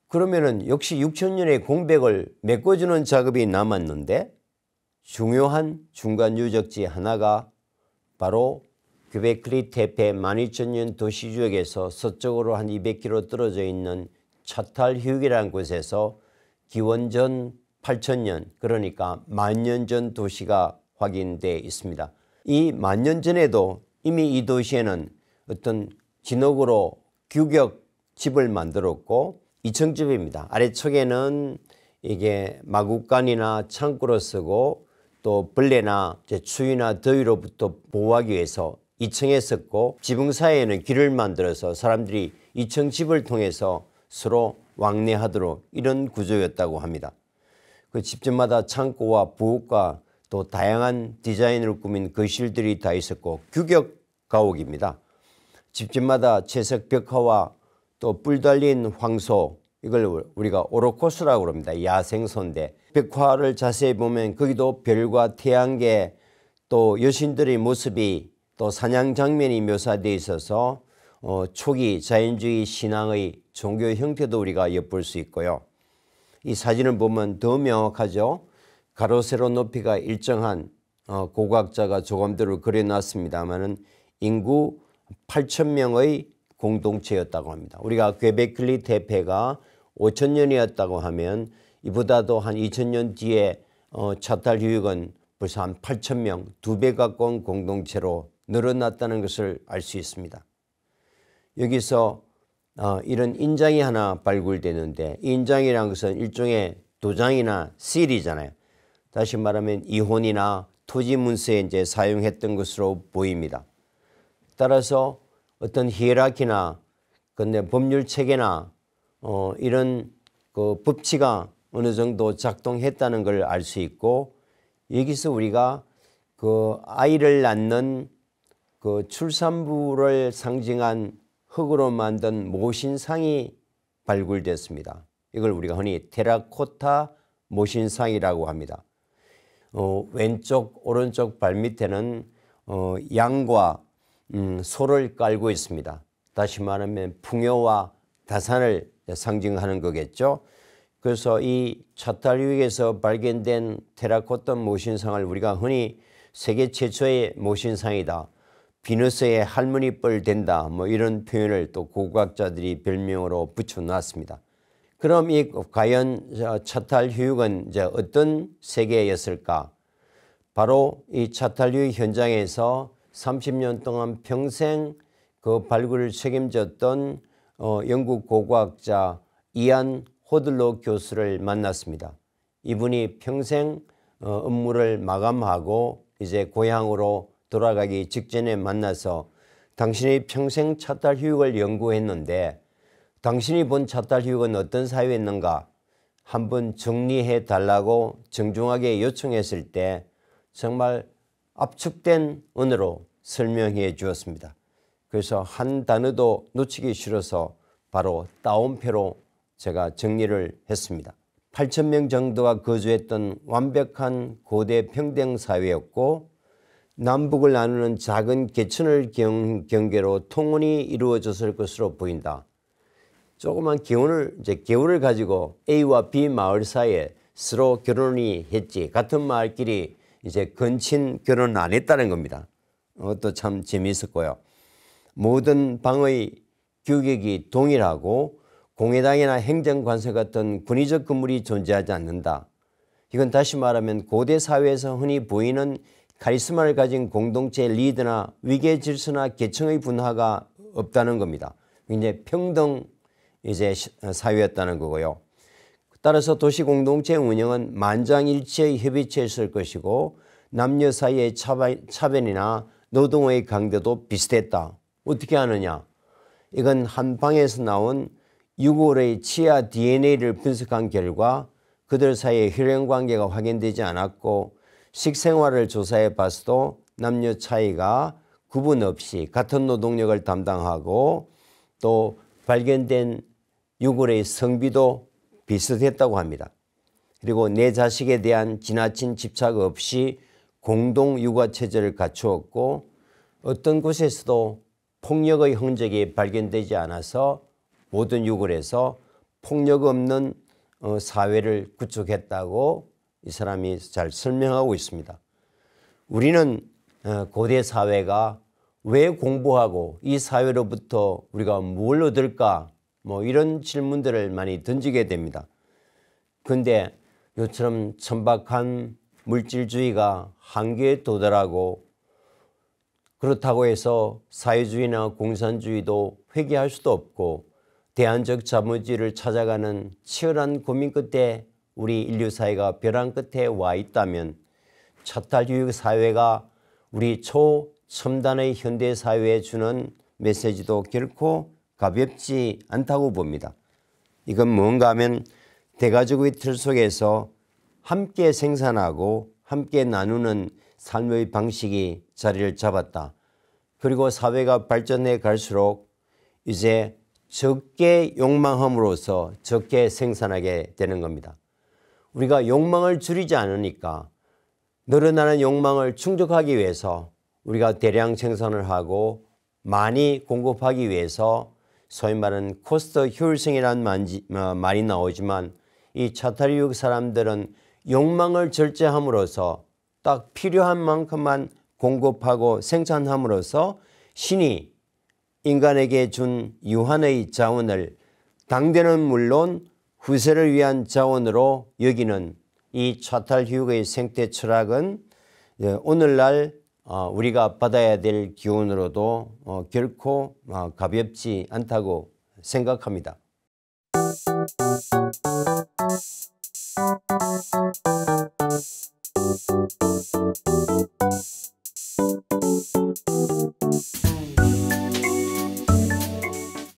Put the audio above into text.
그러면은 역시 6,000년의 공백을 메꿔주는 작업이 남았는데 중요한 중간 유적지 하나가 바로 göbekli tepe 12,000년 도시지역에서 서쪽으로 한 200km 떨어져 있는 차탈휴익이라는 곳에서 기원전 8,000년 그러니까 10,000년 전 도시가 확인되어 있습니다. 이 10,000년 전에도 이미 이 도시에는 어떤 진흙으로 규격 집을 만들었고 2층집입니다. 아래쪽에는 이게 마구간이나 창고로 쓰고 또 벌레나 추위나 더위로부터 보호하기 위해서 2층에 썼고 지붕 사이에는 길을 만들어서 사람들이 2층 집을 통해서 서로 왕래하도록 이런 구조였다고 합니다. 그 집집마다 창고와 부엌과 또 다양한 디자인으로 꾸민 거실들이 다 있었고 규격 가옥입니다. 집집마다 채석 벽화와 또 뿔 달린 황소 이걸 우리가 오로코스라고 합니다. 야생소인데 벽화를 자세히 보면 거기도 별과 태양계 또 여신들의 모습이 또 사냥 장면이 묘사되어 있어서 초기 자연주의 신앙의 종교 형태도 우리가 엿볼 수 있고요. 이 사진을 보면 더 명확하죠. 가로 세로 높이가 일정한 고고학자가 조감대로 그려놨습니다마는 인구 8,000명의 공동체였다고 합니다. 우리가 göbekli tepe가 5,000년이었다고 하면 이보다도 한 2,000년 뒤에 차탈휴익은 벌써 한 8,000명, 2배 가까운 공동체로 늘어났다는 것을 알 수 있습니다. 여기서 이런 인장이 하나 발굴되는데 이 인장이라는 것은 일종의 도장이나 실이잖아요. 다시 말하면 이혼이나 토지 문서에 이제 사용했던 것으로 보입니다. 따라서 어떤 히에라키나 근데 법률 체계나 이런 그 법치가 어느 정도 작동했다는 걸 알 수 있고 여기서 우리가 그 아이를 낳는 그 출산부를 상징한 흙으로 만든 모신상이 발굴됐습니다. 이걸 우리가 흔히 테라코타 모신상이라고 합니다. 왼쪽 오른쪽 발밑에는 양과 소를 깔고 있습니다. 다시 말하면 풍요와 다산을 상징하는 거겠죠. 그래서 이 차탈휴익에서 발견된 테라코타 모신상을 우리가 흔히 세계 최초의 모신상이다. 비너스의 할머니 뻘 된다. 뭐 이런 표현을 또 고고학자들이 별명으로 붙여놨습니다. 그럼 이 과연 차탈휴익은 이제 어떤 세계였을까? 바로 이 차탈휴익 현장에서 30년 동안 평생 그 발굴을 책임졌던 영국 고고학자 이안 호들로 교수를 만났습니다. 이분이 평생 업무를 마감하고 이제 고향으로 돌아가기 직전에 만나서 당신이 평생 차탈휴익을 연구했는데 당신이 본 차탈휴익은 어떤 사회였는가 한번 정리해 달라고 정중하게 요청했을 때 정말 압축된 언어로 설명해 주었습니다. 그래서 한 단어도 놓치기 싫어서 바로 따옴표로 제가 정리를 했습니다. 8,000명 정도가 거주했던 완벽한 고대 평등 사회였고 남북을 나누는 작은 개천을 경계로 통혼이 이루어졌을 것으로 보인다. 조그만 개울을 가지고 A와 B 마을 사이에 서로 결혼이 했지 같은 마을끼리 이제 건친 결혼 안 했다는 겁니다. 그것도 참 재미있었고요. 모든 방의 규격이 동일하고 공회당이나 행정관서 같은 군의적 건물이 존재하지 않는다. 이건 다시 말하면 고대 사회에서 흔히 보이는 카리스마를 가진 공동체 리더나 위계 질서나 계층의 분화가 없다는 겁니다. 굉장히 평등 이제 사회였다는 거고요. 따라서 도시 공동체 운영은 만장일치의 협의체였을 것이고 남녀 사이의 차별이나 노동의 강도도 비슷했다. 어떻게 하느냐? 이건 한 방에서 나온 유골의 치아 DNA를 분석한 결과 그들 사이의 혈연관계가 확인되지 않았고 식생활을 조사해 봤어도 남녀 차이가 구분 없이 같은 노동력을 담당하고 또 발견된 유골의 성비도 비슷했다고 합니다. 그리고 내 자식에 대한 지나친 집착 없이 공동 육아 체제를 갖추었고 어떤 곳에서도 폭력의 흔적이 발견되지 않아서 모든 유골에서 폭력 없는 사회를 구축했다고 이 사람이 잘 설명하고 있습니다. 우리는 고대 사회가 왜 공부하고 이 사회로부터 우리가 뭘 얻을까 뭐 이런 질문들을 많이 던지게 됩니다. 그런데 이처럼 천박한 물질주의가 한계에 도달하고 그렇다고 해서 사회주의나 공산주의도 회귀할 수도 없고 대안적 자본주의를 찾아가는 치열한 고민 끝에 우리 인류 사회가 벼랑 끝에 와 있다면 차탈교육 사회가 우리 초첨단의 현대 사회에 주는 메시지도 결코 가볍지 않다고 봅니다. 이건 뭔가 하면 대가족의 틀 속에서 함께 생산하고 함께 나누는 삶의 방식이 자리를 잡았다. 그리고 사회가 발전해 갈수록 이제 적게 욕망함으로써 적게 생산하게 되는 겁니다. 우리가 욕망을 줄이지 않으니까 늘어나는 욕망을 충족하기 위해서 우리가 대량 생산을 하고 많이 공급하기 위해서 소위 말하는 코스트 효율성이라는 말이 나오지만 이 차탈교육 사람들은 욕망을 절제함으로써 딱 필요한 만큼만 공급하고 생산함으로써 신이 인간에게 준 유한의 자원을 당대는 물론 후세를 위한 자원으로 여기는 이 차탈교육의 생태 철학은 오늘날 우리가 받아야 될 기운으로도 결코 가볍지 않다고 생각합니다.